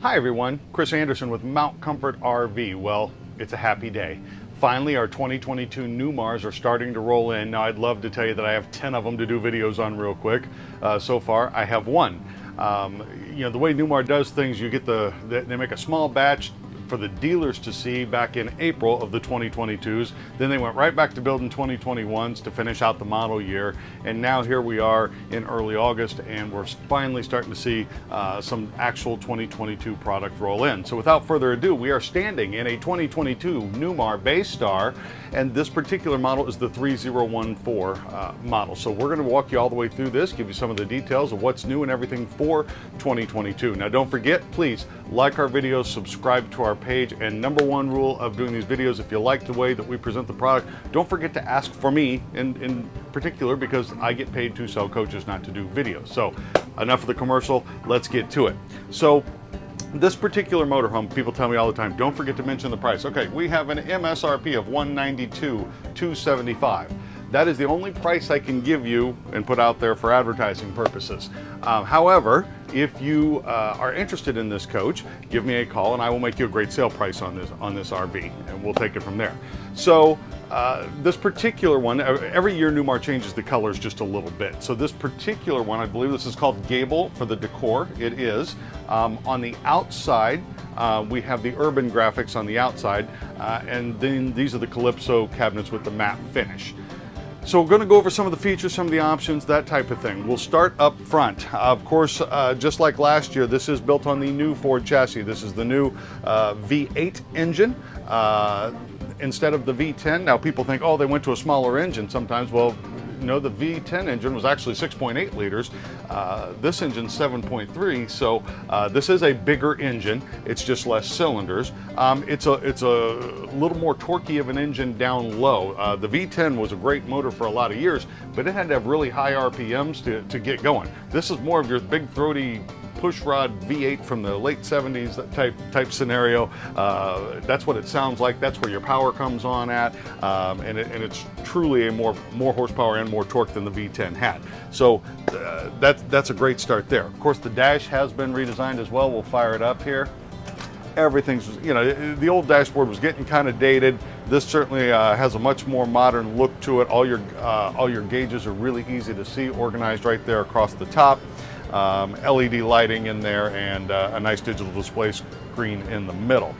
Hi everyone, Chris Anderson with Mount Comfort RV. Well, it's a happy day. Finally, our 2022 Newmars are starting to roll in. Now, I'd love to tell you that I have 10 of them to do videos on real quick. So far, I have one. You know, the way Newmar does things, you get they make a small batch for the dealers to see back in April of the 2022s. Then they went right back to building 2021s to finish out the model year. And now here we are in early August, and we're finally starting to see some actual 2022 product roll in. So without further ado, we are standing in a 2022 Newmar Bay Star, and this particular model is the 3014 model. So we're going to walk you all the way through this, give you some of the details of what's new and everything for 2022. Now, don't forget, please like our videos, subscribe to our page, and number one rule of doing these videos, if you like the way that we present the product, don't forget to ask for me in particular, because I get paid to sell coaches, not to do videos. So enough of the commercial, let's get to it. So this particular motorhome, people tell me all the time, don't forget to mention the price. Okay, we have an MSRP of $192,275. That is the only price I can give you and put out there for advertising purposes. However, if you are interested in this coach, give me a call and I will make you a great sale price on this RV, and we'll take it from there. So this particular one, every year Newmar changes the colors just a little bit. So this particular one, I believe this is called Gable for the decor. It is. On the outside, we have the urban graphics on the outside, and then these are the Calypso cabinets with the matte finish. So we're going to go over some of the features, some of the options, that type of thing. We'll start up front. Of course, just like last year, this is built on the new Ford chassis. This is the new V8 engine instead of the V10. Now people think, oh, they went to a smaller engine sometimes. Well, no, the V10 engine was actually 6.8 liters. This engine's 7.3, so this is a bigger engine. It's just less cylinders. It's a little more torquey of an engine down low. The V10 was a great motor for a lot of years, but it had to have really high RPMs to get going. This is more of your big throaty pushrod V8 from the late 70s type scenario. That's what it sounds like. That's where your power comes on at, and it's truly a more horsepower and more torque than the V10 had. So that's a great start there. Of course, the dash has been redesigned as well. We'll fire it up here. Everything's, you know, the old dashboard was getting kind of dated. This certainly has a much more modern look to it. All your gauges are really easy to see, organized right there across the top. LED lighting in there, and a nice digital display screen in the middle.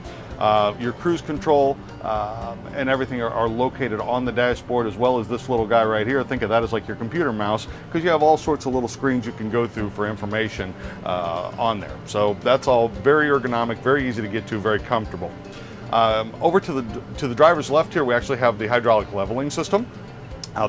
Your cruise control and everything are located on the dashboard, as well as this little guy right here. Think of that as like your computer mouse, because you have all sorts of little screens you can go through for information on there. So that's all very ergonomic, very easy to get to, very comfortable. Over to the driver's left here, we actually have the hydraulic leveling system.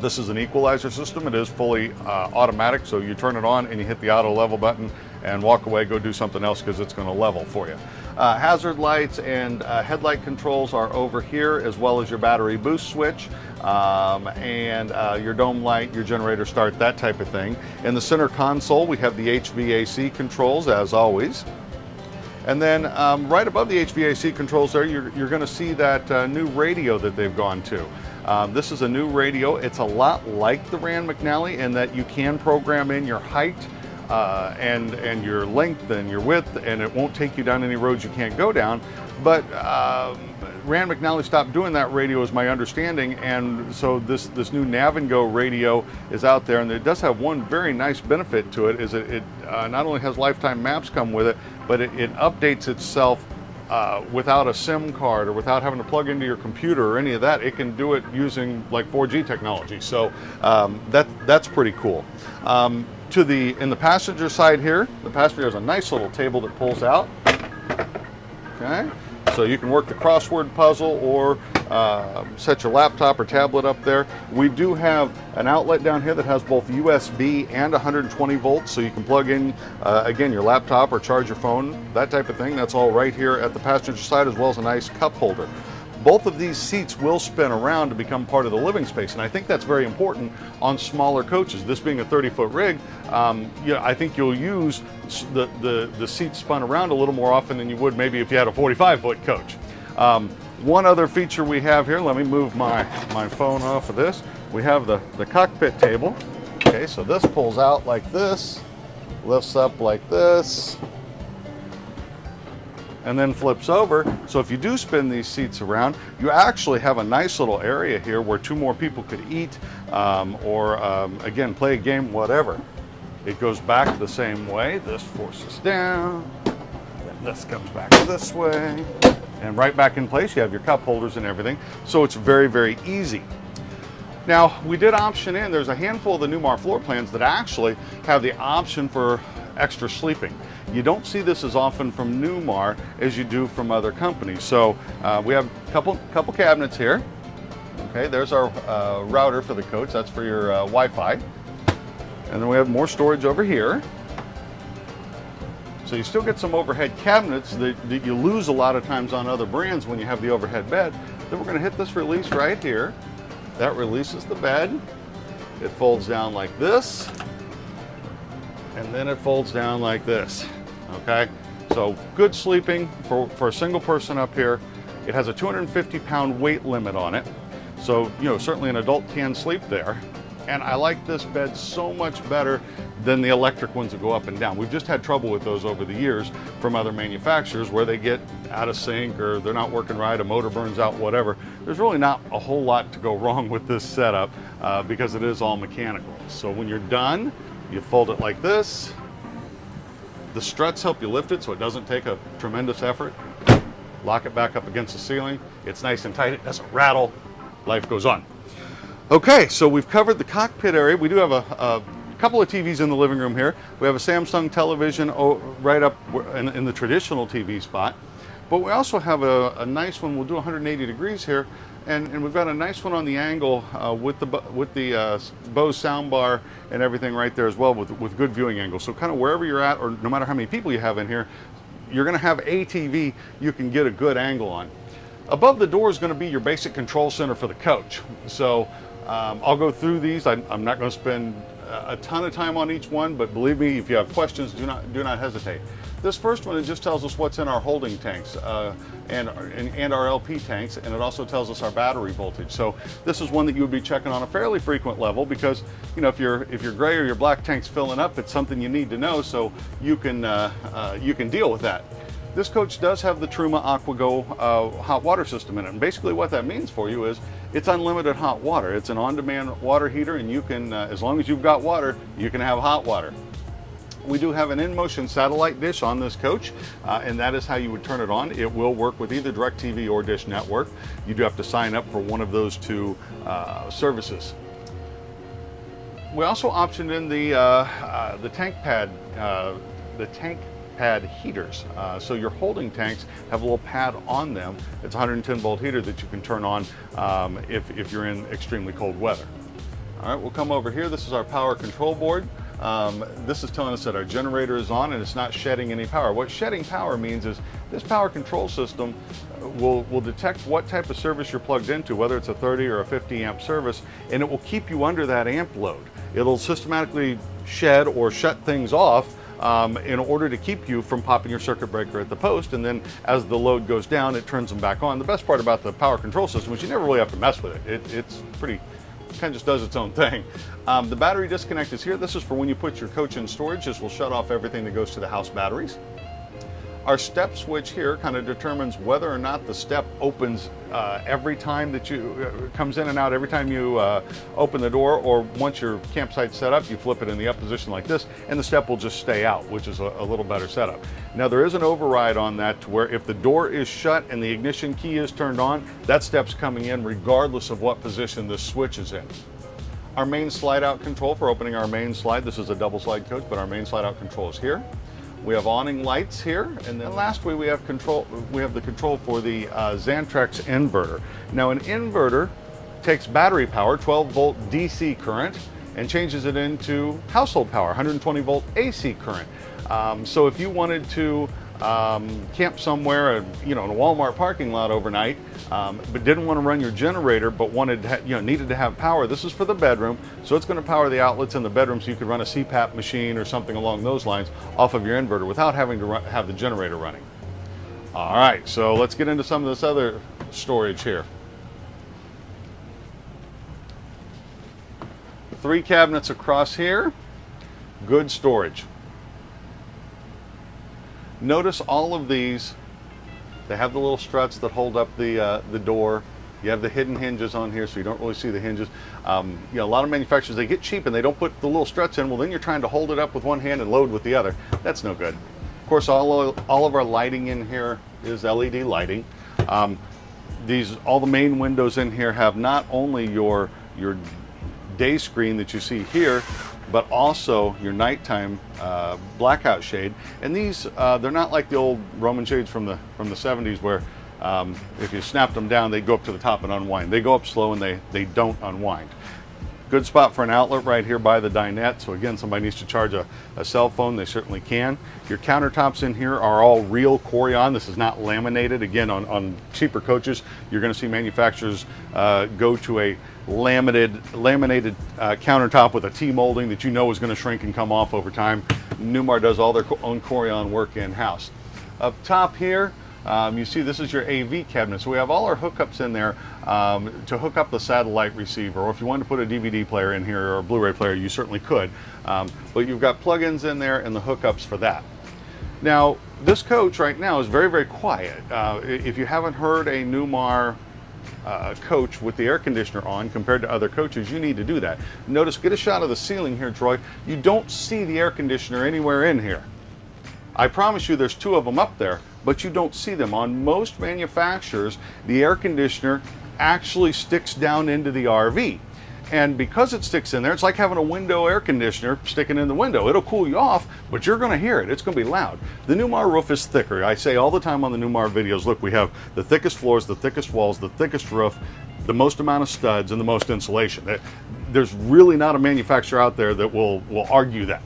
This is an equalizer system. It is fully automatic, so you turn it on and you hit the auto level button and walk away, go do something else, because it's going to level for you. Hazard lights and headlight controls are over here, as well as your battery boost switch, and your dome light, your generator start, that type of thing. In the center console, we have the HVAC controls, as always. And then right above the HVAC controls there, you're going to see that new radio that they've gone to. This is a new radio. It's a lot like the Rand McNally in that you can program in your height and your length and your width, and it won't take you down any roads you can't go down. But Rand McNally stopped doing that radio, is my understanding, and so this new Nav and Go radio is out there, and it does have one very nice benefit to it, is it not only has lifetime maps come with it, but it updates itself without a SIM card or without having to plug into your computer or any of that. It can do it using like 4G technology, so that's pretty cool. In the passenger side here, the passenger has a nice little table that pulls out. Okay, so you can work the crossword puzzle or set your laptop or tablet up there. We do have an outlet down here that has both USB and 120 volts, so you can plug in, again, your laptop or charge your phone, that type of thing. That's all right here at the passenger side, as well as a nice cup holder. Both of these seats will spin around to become part of the living space, and I think that's very important on smaller coaches. This being a 30-foot rig, I think you'll use the seats spun around a little more often than you would maybe if you had a 45-foot coach. One other feature we have here, let me move my phone off of this. We have the cockpit table. Okay, so this pulls out like this, lifts up like this, and then flips over. So if you do spin these seats around, you actually have a nice little area here where 2 more people could eat, or again, play a game, whatever. It goes back the same way. This forces down, and this comes back this way, and right back in place. You have your cup holders and everything. So it's very, very easy. Now, we did option in, there's a handful of the Newmar floor plans that actually have the option for extra sleeping. You don't see this as often from Newmar as you do from other companies. So we have a couple cabinets here. Okay, there's our router for the coach. That's for your Wi-Fi. And then we have more storage over here. So you still get some overhead cabinets that you lose a lot of times on other brands when you have the overhead bed. Then we're going to hit this release right here. That releases the bed. It folds down like this, and then it folds down like this. Okay, so good sleeping for a single person up here. It has a 250-pound weight limit on it, so certainly an adult can sleep there. And I like this bed so much better than the electric ones that go up and down. We've just had trouble with those over the years from other manufacturers where they get out of sync or they're not working right, a motor burns out, whatever. There's really not a whole lot to go wrong with this setup because it is all mechanical. So when you're done, you fold it like this. The struts help you lift it so it doesn't take a tremendous effort. Lock it back up against the ceiling. It's nice and tight, it doesn't rattle. Life goes on. Okay, so we've covered the cockpit area. We do have a couple of TVs in the living room here. We have a Samsung television right up in the traditional TV spot. But we also have a nice one. We'll do 180 degrees here. And we've got a nice one on the angle with the Bose soundbar and everything right there as well with good viewing angle. So kind of wherever you're at, or no matter how many people you have in here, you're going to have a TV you can get a good angle on. Above the door is going to be your basic control center for the coach. So I'll go through these. I'm not going to spend a ton of time on each one, but believe me, if you have questions, do not hesitate. This first one, it just tells us what's in our holding tanks and our LP tanks, and it also tells us our battery voltage. So this is one that you would be checking on a fairly frequent level because if your gray or your black tank's filling up, it's something you need to know so you can deal with that. This coach does have the Truma AquaGo hot water system in it, and basically what that means for you is it's unlimited hot water. It's an on-demand water heater, and you can, as long as you've got water, you can have hot water. We do have an in-motion satellite dish on this coach, and that is how you would turn it on. It will work with either DirecTV or Dish Network. You do have to sign up for one of those 2 services. We also optioned in the tank pad heaters. So your holding tanks have a little pad on them. It's a 110 volt heater that you can turn on if you're in extremely cold weather. All right, we'll come over here. This is our power control board. This is telling us that our generator is on and it's not shedding any power. What shedding power means is this power control system will detect what type of service you're plugged into, whether it's a 30 or a 50 amp service, and it will keep you under that amp load. It'll systematically shed or shut things off in order to keep you from popping your circuit breaker at the post, and then as the load goes down, it turns them back on. The best part about the power control system is you never really have to mess with it. It's pretty, kind of just does its own thing. The battery disconnect is here. This is for when you put your coach in storage. This will shut off everything that goes to the house batteries. Our step switch here kind of determines whether or not the step opens every time that comes in and out every time you open the door, or once your campsite's set up, you flip it in the up position like this, and the step will just stay out, which is a little better setup. Now there is an override on that to where if the door is shut and the ignition key is turned on, that step's coming in regardless of what position this switch is in. Our main slide out control for opening our main slide, this is a double slide coach, but our main slide out control is here. We have awning lights here, and then lastly we have control. We have the control for the Xantrex Inverter. Now an inverter takes battery power, 12 volt DC current, and changes it into household power, 120 volt AC current. So if you wanted to camp somewhere, in a Walmart parking lot overnight, but didn't want to run your generator, but needed to have power, this is for the bedroom. So it's going to power the outlets in the bedroom, so you could run a CPAP machine or something along those lines off of your inverter without having to have the generator running. All right, so let's get into some of this other storage here. 3 cabinets across here, good storage. Notice all of these They have the little struts that hold up the door. You have the hidden hinges on here, so you don't really see the hinges. You know, a lot of manufacturers, they get cheap and they don't put the little struts in. Well, then you're trying to hold it up with one hand and load with the other. That's no good. Of course, all of our lighting in here is LED lighting. All the main windows in here have not only your day screen that you see here, but also your nighttime blackout shade. And these, they're not like the old Roman shades from the 70s where if you snapped them down, they'd go up to the top and unwind. They go up slow and they don't unwind. Good spot for an outlet right here by the dinette. So again, somebody needs to charge a cell phone, they certainly can. Your countertops in here are all real Corian. This is not laminated. Again, on cheaper coaches, you're going to see manufacturers go to a laminated countertop with a T-molding that you know is going to shrink and come off over time. Newmar does all their own Corian work in-house. Up top here, you see this is your AV cabinet. So we have all our hookups in there to hook up the satellite receiver, or if you wanted to put a DVD player in here or a Blu-ray player, you certainly could. But you've got plug-ins in there and the hookups for that. Now, this coach right now is very, very quiet. If you haven't heard a Newmar coach with the air conditioner on compared to other coaches, you need to do that. Notice, get a shot of the ceiling here, Troy. You don't see the air conditioner anywhere in here. I promise you there's two of them up there, but you don't see them. On most manufacturers, the air conditioner actually sticks down into the RV. And because it sticks in there, it's like having a window air conditioner sticking in the window. It'll cool you off, but you're going to hear it. It's going to be loud. The Newmar roof is thicker. I say all the time on the Newmar videos, look, we have the thickest floors, the thickest walls, the thickest roof, the most amount of studs, and the most insulation. There's really not a manufacturer out there that will argue that.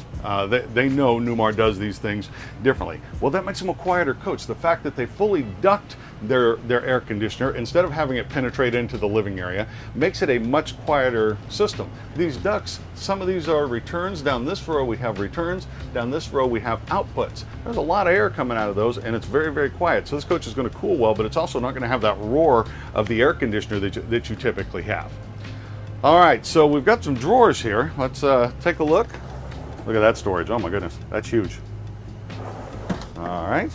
They know Newmar does these things differently. Well, that makes them a quieter coach. The fact that they fully duct their air conditioner instead of having it penetrate into the living area makes it a much quieter system. These ducts, some of these are returns. Down this row we have returns. Down this row we have outputs. There's a lot of air coming out of those, and it's very, very quiet. So this coach is going to cool well, but it's also not going to have that roar of the air conditioner that you typically have. All right, so we've got some drawers here. Let's take a look. Look at that storage. Oh my goodness, that's huge. All right.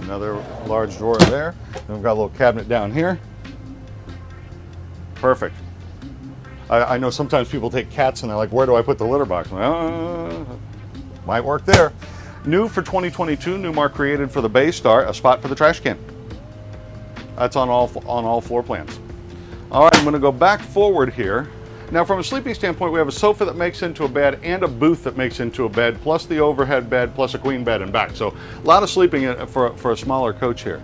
Another large drawer there. Then we've got a little cabinet down here. Perfect. I know sometimes people take cats and they're like, where do I put the litter box? Might work there. New for 2022, Newmar created for the Bay Star, a spot for the trash can. That's on all floor plans. All right, I'm going to go back forward here. Now, from a sleeping standpoint, we have a sofa that makes into a bed and a booth that makes into a bed, plus the overhead bed, plus a queen bed in back. So a lot of sleeping for a smaller coach here.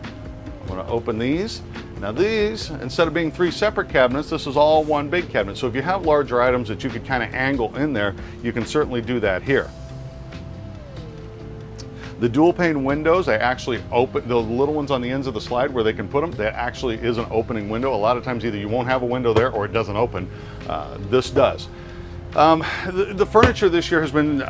I'm going to open these. Now these, instead of being three separate cabinets, this is all one big cabinet. So if you have larger items that you could kind of angle in there, you can certainly do that here. The dual pane windows, they actually open, the little ones on the ends of the slide where they can put them, that actually is an opening window. A lot of times either you won't have a window there or it doesn't open. This does. The furniture this year has been,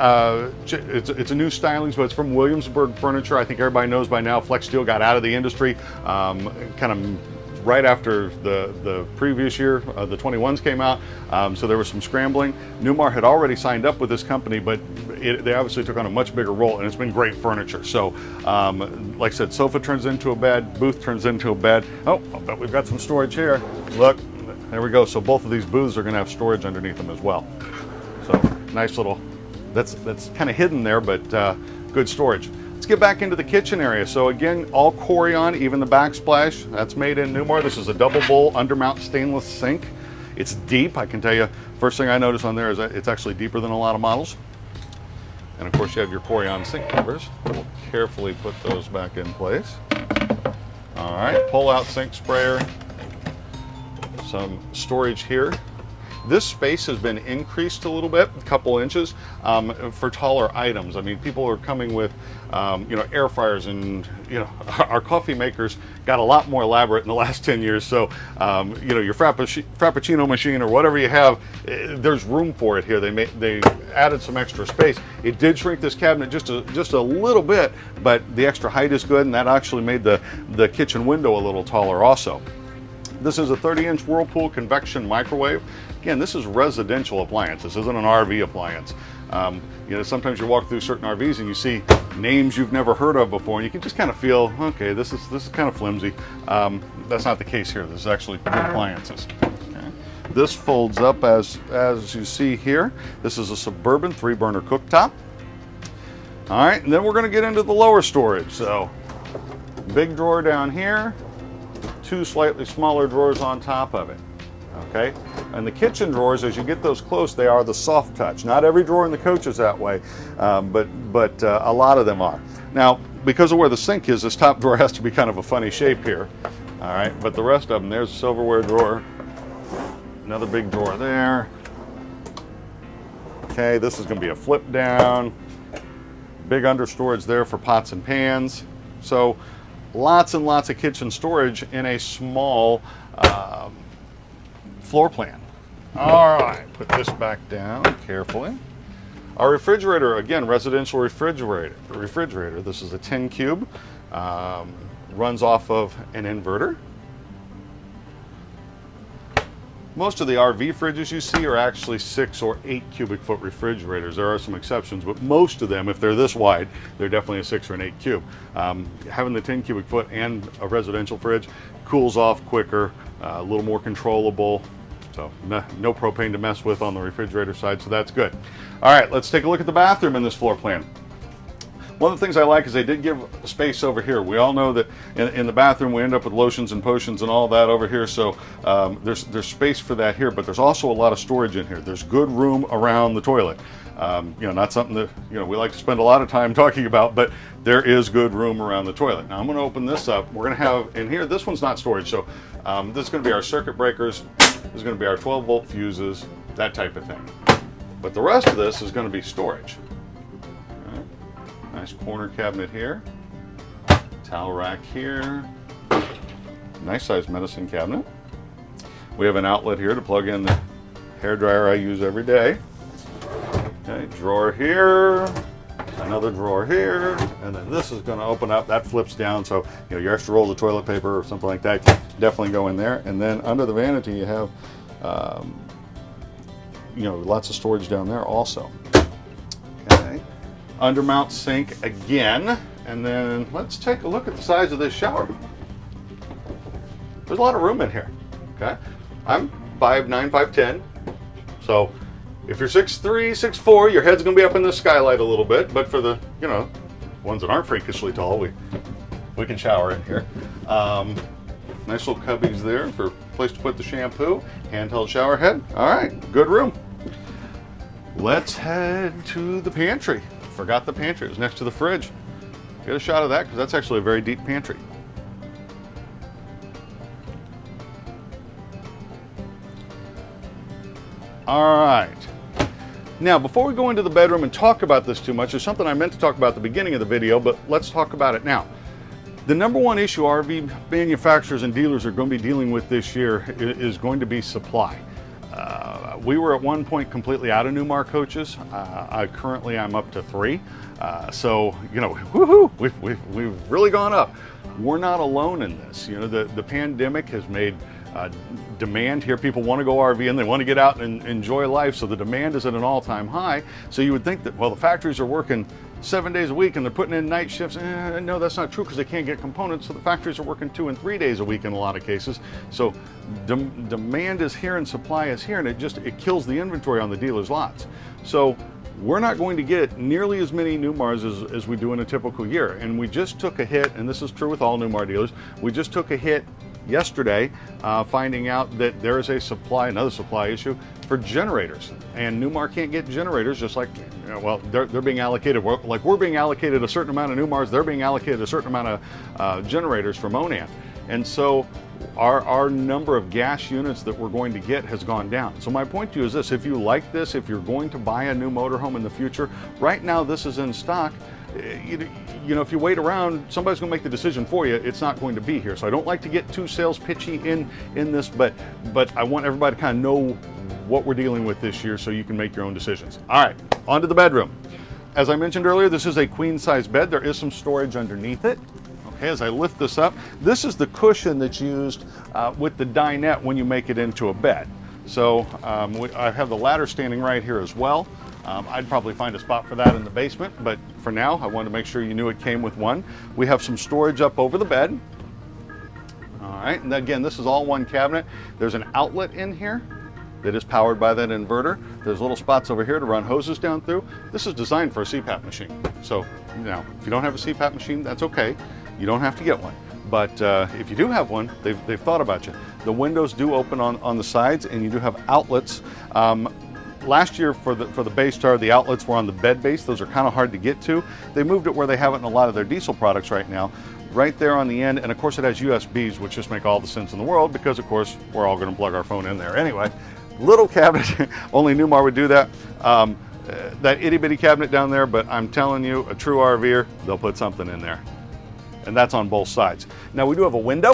it's a new styling, but it's from Williamsburg Furniture. I think everybody knows by now Flex Steel got out of the industry kind of right after the previous year. The 21s came out, so there was some scrambling. Newmar had already signed up with this company, but they obviously took on a much bigger role, and it's been great furniture. So, like I said, sofa turns into a bed, booth turns into a bed. Oh, I bet we've got some storage here. Look, there we go. So both of these booths are going to have storage underneath them as well. So nice little, that's kind of hidden there, but good storage. Let's get back into the kitchen area. So again, all Corian, even the backsplash, that's made in Newmar. This is a double bowl undermount stainless sink. It's deep, I can tell you. First thing I noticed on there is that it's actually deeper than a lot of models. And of course you have your Corian sink covers. We'll carefully put those back in place. All right, pull out sink sprayer. Some storage here. This space has been increased a little bit, a couple inches, for taller items. I mean, people are coming with, air fryers, and our coffee makers got a lot more elaborate in the last 10 years. So, your Frappuccino machine or whatever you have, there's room for it here. They added some extra space. It did shrink this cabinet just a little bit, but the extra height is good, and that actually made the kitchen window a little taller also. This is a 30-inch Whirlpool convection microwave. Again, this is residential appliance. This isn't an RV appliance. You know, sometimes you walk through certain RVs and you see names you've never heard of before, and you can just kind of feel, okay, this is kind of flimsy. That's not the case here. This is actually good appliances. Okay. This folds up as you see here. This is a Suburban 3-burner cooktop. All right, and then we're going to get into the lower storage. So, big drawer down here, 2 slightly smaller drawers on top of it. Okay, and the kitchen drawers, as you get those close, they are the soft touch. Not every drawer in the coach is that way, but a lot of them are. Now, because of where the sink is, this top drawer has to be kind of a funny shape here. All right, but the rest of them, there's a silverware drawer, another big drawer there. Okay, this is going to be a flip down, big under storage there for pots and pans. So, lots and lots of kitchen storage in a small floor plan. All right, put this back down carefully. Our refrigerator, again, residential refrigerator. This is a 10 cube, runs off of an inverter. Most of the RV fridges you see are actually 6 or 8 cubic foot refrigerators. There are some exceptions, but most of them, if they're this wide, they're definitely a 6 or an 8 cube. Having the 10 cubic foot and a residential fridge cools off quicker, a little more controllable. So no propane to mess with on the refrigerator side, so that's good. All right, let's take a look at the bathroom in this floor plan. One of the things I like is they did give space over here. We all know that in the bathroom we end up with lotions and potions and all that over here, so there's space for that here, but there's also a lot of storage in here. There's good room around the toilet. You know, not something that, you know, we like to spend a lot of time talking about, but there is good room around the toilet. Now I'm going to open this up. We're going to have in here, this one's not storage, so this is going to be our circuit breakers. This is going to be our 12-volt fuses, that type of thing. But the rest of this is going to be storage. Right. Nice corner cabinet here. Towel rack here. Nice sized medicine cabinet. We have an outlet here to plug in the hairdryer I use every day. Okay, drawer here, another drawer here, and then this is going to open up. That flips down, so you know your extra rolls of toilet paper or something like that definitely go in there. And then under the vanity, you have you know, lots of storage down there also. Okay, undermount sink again, and then let's take a look at the size of this shower. There's a lot of room in here. Okay, I'm 5'9", 5'10", so. If you're 6'3", 6'4", your head's going to be up in the skylight a little bit, but for the, you know, ones that aren't freakishly tall, we can shower in here. Nice little cubbies there for a place to put the shampoo. Handheld shower head. All right, good room. Let's head to the pantry. Forgot the pantry. It was next to the fridge. Get a shot of that because that's actually a very deep pantry. All right. Now, before we go into the bedroom and talk about this too much, there's something I meant to talk about at the beginning of the video, but let's talk about it now. The number one issue RV manufacturers and dealers are going to be dealing with this year is going to be supply. We were at one point completely out of Newmar coaches. Currently, I'm up to 3. So, you know, woohoo, we've really gone up. We're not alone in this. You know, the pandemic has made demand here. People want to go RVing, they want to get out and enjoy life, so the demand is at an all-time high. So you would think that, well, the factories are working 7 days a week and they're putting in night shifts. No, that's not true because they can't get components, so the factories are working 2 and 3 days a week in a lot of cases. So demand is here and supply is here, and it kills the inventory on the dealers' lots. So we're not going to get nearly as many Newmars as we do in a typical year. And we just took a hit, and this is true with all Newmar dealers, we just took a hit yesterday finding out that there is another supply issue for generators. And Newmar can't get generators, just like, you know, well, they're being allocated, like we're being allocated a certain amount of Newmars, they're being allocated a certain amount of generators from Onan. And so our number of gas units that we're going to get has gone down. So my point to you is this: if you like this, if you're going to buy a new motorhome in the future, right now this is in stock. You know, if you wait around, somebody's going to make the decision for you. It's not going to be here. So I don't like to get too sales pitchy in this, but I want everybody to kind of know what we're dealing with this year so you can make your own decisions. All right, on to the bedroom. As I mentioned earlier, this is a queen size bed. There is some storage underneath it. Okay, as I lift this up, this is the cushion that's used with the dinette when you make it into a bed. So I have the ladder standing right here as well. I'd probably find a spot for that in the basement, but for now, I wanted to make sure you knew it came with one. We have some storage up over the bed. All right, and again, this is all one cabinet. There's an outlet in here that is powered by that inverter. There's little spots over here to run hoses down through. This is designed for a CPAP machine. So, now, if you don't have a CPAP machine, that's okay. You don't have to get one. But if you do have one, they've thought about you. The windows do open on the sides, and you do have outlets. Last year for the Bay Star, the outlets were on the bed base. Those are kind of hard to get to. They moved it where they have it in a lot of their diesel products right now. Right there on the end, and of course it has USBs, which just make all the sense in the world because of course we're all going to plug our phone in there. Anyway, little cabinet, only Newmar would do that. That itty bitty cabinet down there, but I'm telling you, a true RVer, they'll put something in there. And that's on both sides. Now we do have a window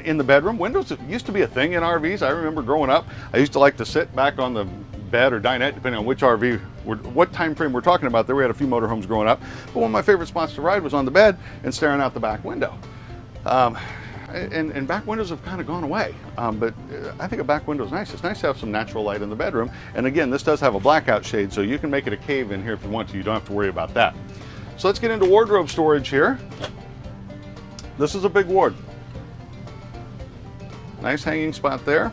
in the bedroom. Windows used to be a thing in RVs. I remember growing up, I used to like to sit back on the bed or dinette, depending on which RV, what time frame we're talking about there. We had a few motorhomes growing up, but one of my favorite spots to ride was on the bed and staring out the back window. And back windows have kind of gone away, but I think a back window is nice. It's nice to have some natural light in the bedroom. And again, this does have a blackout shade, so you can make it a cave in here if you want to. You don't have to worry about that. So let's get into wardrobe storage here. This is a big ward. Nice hanging spot there.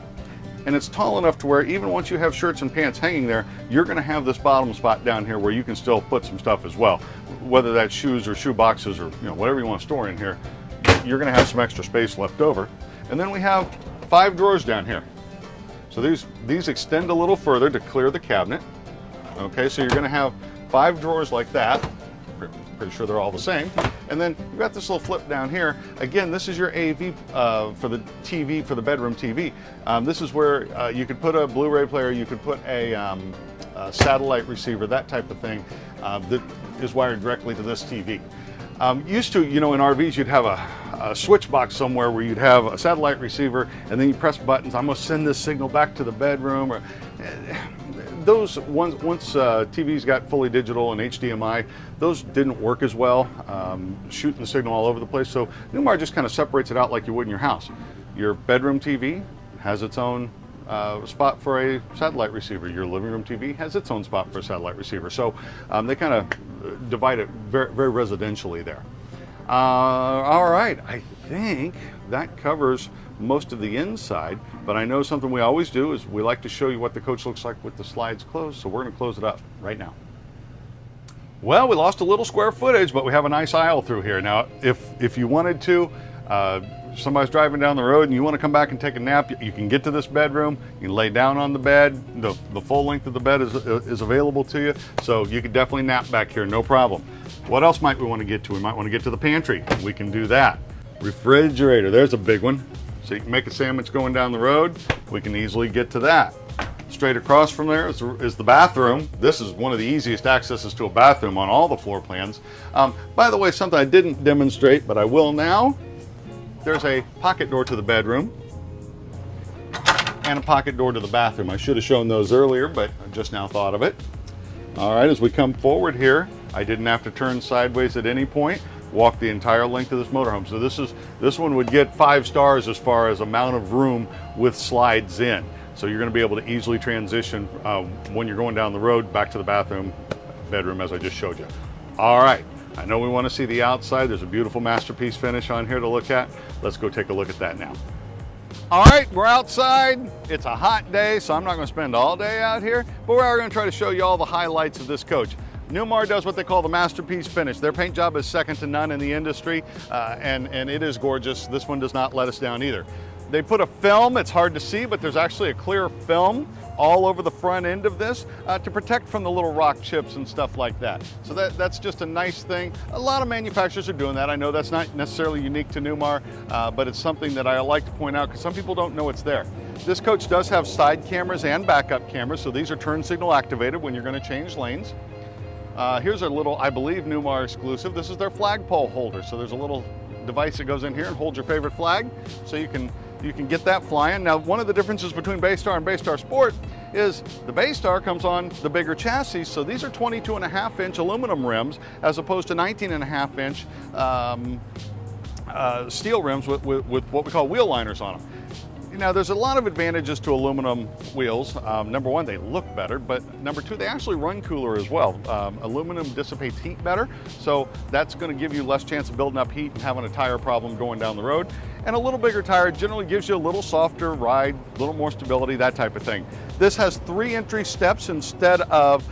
And it's tall enough to where even once you have shirts and pants hanging there, you're going to have this bottom spot down here where you can still put some stuff as well. Whether that's shoes or shoe boxes or whatever you want to store in here, you're going to have some extra space left over. And then we have 5 drawers down here. So these extend a little further to clear the cabinet. Okay, so you're going to have 5 drawers like that. Pretty sure they're all the same. And then you've got this little flip down here. Again, this is your AV for the TV, for the bedroom TV. This is where you could put a Blu-ray player, you could put a satellite receiver, that type of thing that is wired directly to this TV. Used to, in RVs, you'd have a switch box somewhere where you'd have a satellite receiver, and then you press buttons. I'm going to send this signal back to the bedroom. Or, those once TVs got fully digital and HDMI, those didn't work as well, shooting the signal all over the place. So Newmar just kind of separates it out like you would in your house. Your bedroom TV has its own spot for a satellite receiver. Your living room TV has its own spot for a satellite receiver. So they kind of divide it very, very residentially there. All right, I think that covers most of the inside, but I know something we always do is we like to show you what the coach looks like with the slides closed, so we're going to close it up right now. Well, we lost a little square footage, but we have a nice aisle through here. Now, if you wanted to, somebody's driving down the road and you want to come back and take a nap, you can get to this bedroom, you can lay down on the bed, the full length of the bed is available to you, so you could definitely nap back here, no problem. What else might we want to get to? We might want to get to the pantry. We can do that. Refrigerator, there's a big one. So you can make a sandwich going down the road. We can easily get to that. Straight across from there is the bathroom. This is one of the easiest accesses to a bathroom on all the floor plans. By the way, something I didn't demonstrate, but I will now. There's a pocket door to the bedroom and a pocket door to the bathroom. I should have shown those earlier, but I just now thought of it. All right, as we come forward here, I didn't have to turn sideways at any point. Walk the entire length of this motorhome. So this one would get 5 stars as far as amount of room with slides in. So you're going to be able to easily transition when you're going down the road back to the bathroom, bedroom, as I just showed you. All right, I know we want to see the outside. There's a beautiful masterpiece finish on here to look at. Let's go take a look at that now. All right, we're outside. It's a hot day, so I'm not going to spend all day out here, but we are going to try to show you all the highlights of this coach. Newmar does what they call the masterpiece finish. Their paint job is second to none in the industry, and it is gorgeous. This one does not let us down either. They put a film, it's hard to see, but there's actually a clear film all over the front end of this to protect from the little rock chips and stuff like that. So that's just a nice thing. A lot of manufacturers are doing that. I know that's not necessarily unique to Newmar, but it's something that I like to point out because some people don't know it's there. This coach does have side cameras and backup cameras, so these are turn signal activated when you're going to change lanes. Here's a little, I believe, Newmar exclusive. This is their flagpole holder. So there's a little device that goes in here and holds your favorite flag, so you can get that flying. Now, one of the differences between Bay Star and Bay Star Sport is the Bay Star comes on the bigger chassis, so these are 22.5-inch aluminum rims as opposed to 19.5-inch steel rims with what we call wheel liners on them. Now, there's a lot of advantages to aluminum wheels. Number one, they look better, but number two, they actually run cooler as well. Aluminum dissipates heat better, so that's going to give you less chance of building up heat and having a tire problem going down the road. And a little bigger tire generally gives you a little softer ride, a little more stability, that type of thing. This has 3 entry steps instead of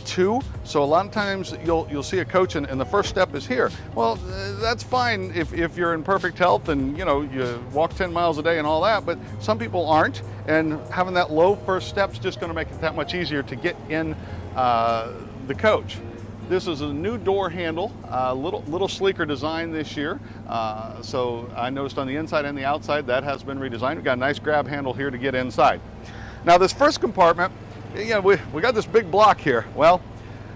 2, so a lot of times you'll see a coach and the first step is here. Well, that's fine if you're in perfect health and you walk 10 miles a day and all that, but some people aren't, and having that low first step's just going to make it that much easier to get in the coach. This is a new door handle, little sleeker design this year. So I noticed on the inside and the outside that has been redesigned. We've got a nice grab handle here to get inside. Now this first compartment, we got this big block here. Well,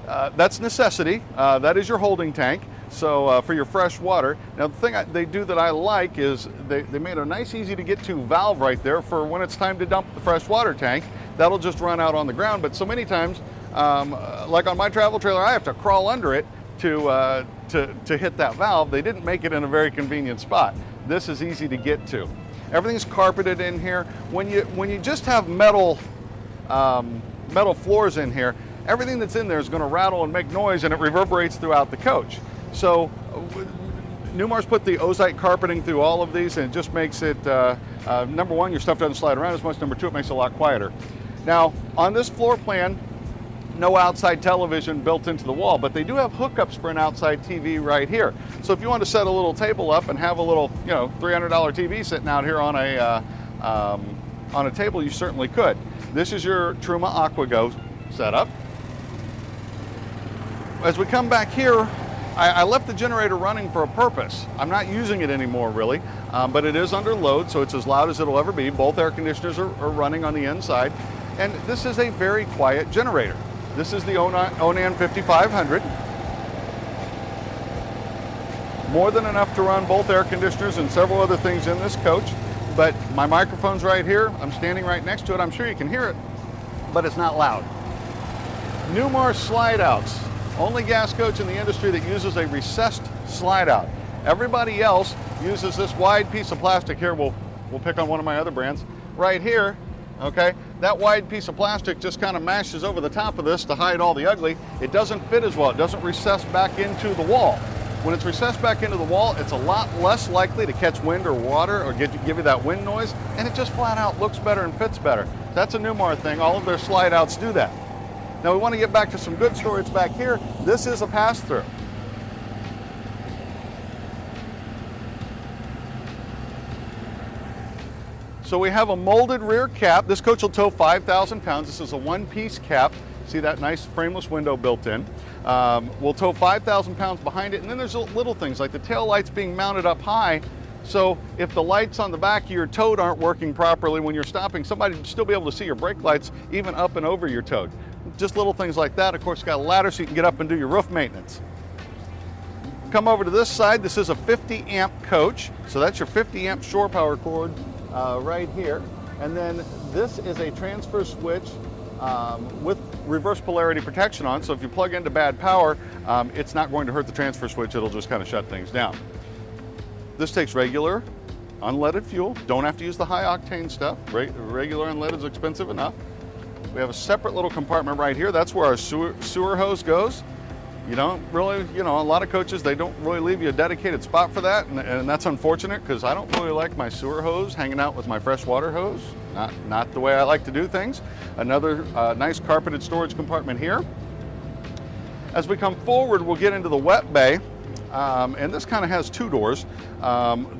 that's necessity. That is your holding tank. So for your fresh water. Now the thing they do that I like is they made a nice easy to get to valve right there for when it's time to dump the fresh water tank. That'll just run out on the ground, but so many times, like on my travel trailer, I have to crawl under it to hit that valve. They didn't make it in a very convenient spot. This is easy to get to. Everything's carpeted in here. When you just have metal floors in here, everything that's in there is going to rattle and make noise, and it reverberates throughout the coach. So Newmar's put the ozite carpeting through all of these, and it just makes it, number one, your stuff doesn't slide around as much. Number two, it makes it a lot quieter. Now, on this floor plan, no outside television built into the wall, but they do have hookups for an outside TV right here. So if you want to set a little table up and have a little, $300 TV sitting out here on a table, you certainly could. This is your Truma AquaGo setup. As we come back here, I left the generator running for a purpose. I'm not using it anymore really, but it is under load, so it's as loud as it'll ever be. Both air conditioners are running on the inside, and this is a very quiet generator. This is the Onan 5500. More than enough to run both air conditioners and several other things in this coach, but my microphone's right here. I'm standing right next to it. I'm sure you can hear it, but it's not loud. Newmar slide outs. Only gas coach in the industry that uses a recessed slide out. Everybody else uses this wide piece of plastic here. We'll pick on one of my other brands right here. Okay, that wide piece of plastic just kind of mashes over the top of this to hide all the ugly. It doesn't fit as well. It doesn't recess back into the wall. When it's recessed back into the wall, it's a lot less likely to catch wind or water or give you that wind noise, and it just flat out looks better and fits better. That's a Newmar thing. All of their slide outs do that. Now we want to get back to some good storage back here. This is a pass-through. So we have a molded rear cap. This coach will tow 5,000 pounds. This is a one-piece cap. See that nice frameless window built in. We'll tow 5,000 pounds behind it, and then there's little things like the tail lights being mounted up high. So if the lights on the back of your toad aren't working properly when you're stopping, somebody will still be able to see your brake lights even up and over your toad. Just little things like that. Of course, you got a ladder so you can get up and do your roof maintenance. Come over to this side. This is a 50 amp coach. So that's your 50 amp shore power cord right here. And then this is a transfer switch with reverse polarity protection on. So if you plug into bad power, it's not going to hurt the transfer switch. It'll just kind of shut things down. This takes regular unleaded fuel. Don't have to use the high octane stuff. Regular unleaded is expensive enough. We have a separate little compartment right here. That's where our sewer hose goes. You don't really, a lot of coaches, they don't really leave you a dedicated spot for that, and that's unfortunate because I don't really like my sewer hose hanging out with my freshwater hose. Not the way I like to do things. Another nice carpeted storage compartment here. As we come forward, we'll get into the wet bay, and this kind of has 2 doors.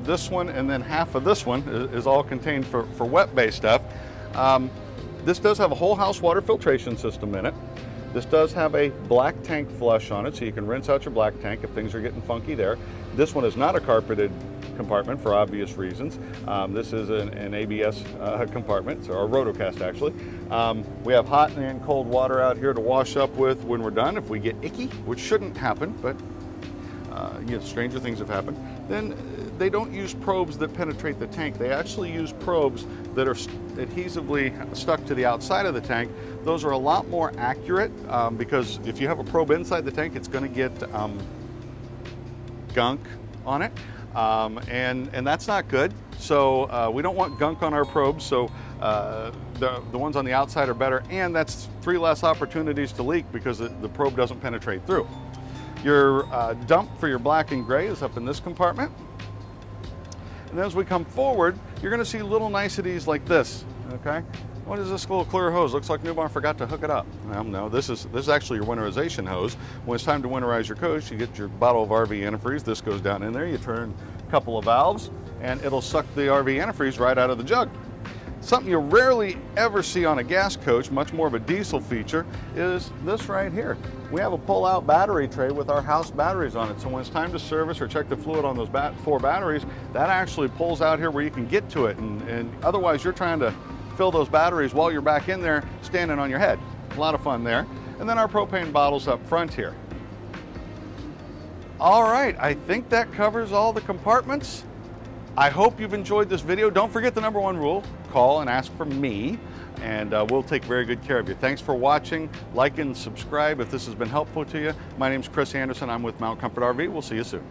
This one and then half of this one is all contained for wet bay stuff. This does have a whole house water filtration system in it. This does have a black tank flush on it, so you can rinse out your black tank if things are getting funky there. This one is not a carpeted compartment for obvious reasons. This is an ABS compartment, or a rotocast actually. We have hot and cold water out here to wash up with when we're done if we get icky, which shouldn't happen, but stranger things have happened. Then they don't use probes that penetrate the tank. They actually use probes that are adhesively stuck to the outside of the tank. Those are a lot more accurate because if you have a probe inside the tank, it's going to get gunk, on it, and that's not good. So we don't want gunk on our probes, so the ones on the outside are better, and that's 3 less opportunities to leak because the probe doesn't penetrate through. Your dump for your black and gray is up in this compartment. And as we come forward, you're going to see little niceties like this, okay? What is this little clear hose? Looks like Newmar forgot to hook it up. Well, no, this is actually your winterization hose. When it's time to winterize your coach, you get your bottle of RV antifreeze. This goes down in there. You turn a couple of valves, and it'll suck the RV antifreeze right out of the jug. Something you rarely ever see on a gas coach, much more of a diesel feature, is this right here. We have a pull-out battery tray with our house batteries on it. So when it's time to service or check the fluid on those 4 batteries, that actually pulls out here where you can get to it. And otherwise, you're trying to fill those batteries while you're back in there standing on your head. A lot of fun there. And then our propane bottles up front here. All right, I think that covers all the compartments. I hope you've enjoyed this video. Don't forget the #1 rule, call and ask for me, and we'll take very good care of you. Thanks for watching. Like and subscribe if this has been helpful to you. My name's Chris Anderson. I'm with Mount Comfort RV. We'll see you soon.